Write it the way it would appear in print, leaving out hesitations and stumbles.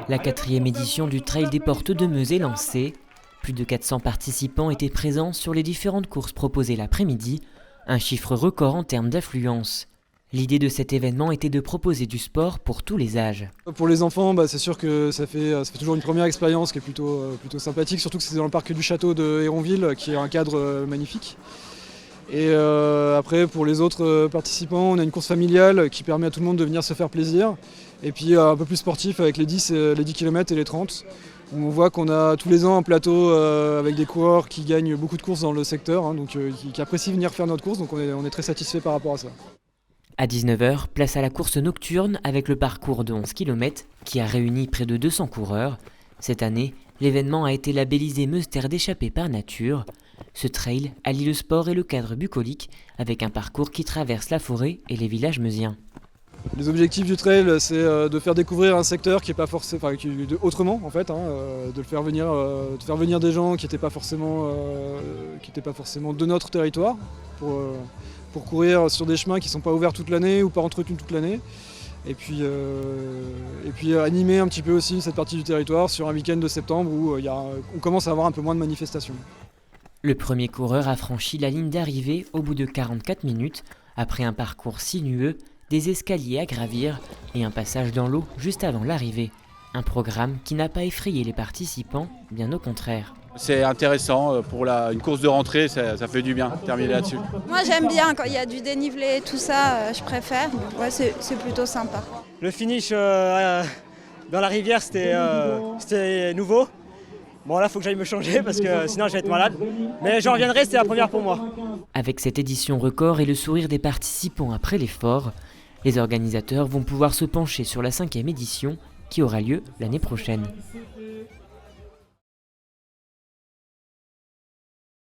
La 4e édition du Trail des Portes de Meuse est lancée. Plus de 400 participants étaient présents sur les différentes courses proposées l'après-midi, un chiffre record en termes d'affluence. L'idée de cet événement était de proposer du sport pour tous les âges. Pour les enfants, c'est sûr que ça fait toujours une première expérience qui est plutôt sympathique, surtout que c'est dans le parc du château de Héronville, qui est un cadre magnifique. Et après, pour les autres participants, on a une course familiale qui permet à tout le monde de venir se faire plaisir. Et puis un peu plus sportif avec les 10 km et les 30, où on voit qu'on a tous les ans un plateau avec des coureurs qui gagnent beaucoup de courses dans le secteur, donc qui apprécient venir faire notre course, donc on est très satisfait par rapport à ça. À 19h, place à la course nocturne avec le parcours de 11 km qui a réuni près de 200 coureurs. Cette année, l'événement a été labellisé Meuse Terre d'échappée par nature. Ce trail allie le sport et le cadre bucolique avec un parcours qui traverse la forêt et les villages meusiens. Les objectifs du trail, c'est de faire découvrir un secteur qui est pas forcément, autrement en fait, de faire venir des gens qui n'étaient pas forcément de notre territoire pour courir sur des chemins qui ne sont pas ouverts toute l'année ou pas entretenus toute l'année. Et puis animer un petit peu aussi cette partie du territoire sur un week-end de septembre où on commence à avoir un peu moins de manifestations. Le premier coureur a franchi la ligne d'arrivée au bout de 44 minutes, après un parcours sinueux, des escaliers à gravir et un passage dans l'eau juste avant l'arrivée. Un programme qui n'a pas effrayé les participants, bien au contraire. C'est intéressant pour une course de rentrée, ça fait du bien, terminer là-dessus. Moi j'aime bien quand il y a du dénivelé et tout ça, je préfère. Ouais, c'est plutôt sympa. Le finish dans la rivière c'était nouveau. Bon là faut que j'aille me changer parce que sinon je vais être malade. Mais j'en reviendrai, c'était la première pour moi. Avec cette édition record et le sourire des participants après l'effort, les organisateurs vont pouvoir se pencher sur la 5e édition qui aura lieu l'année prochaine.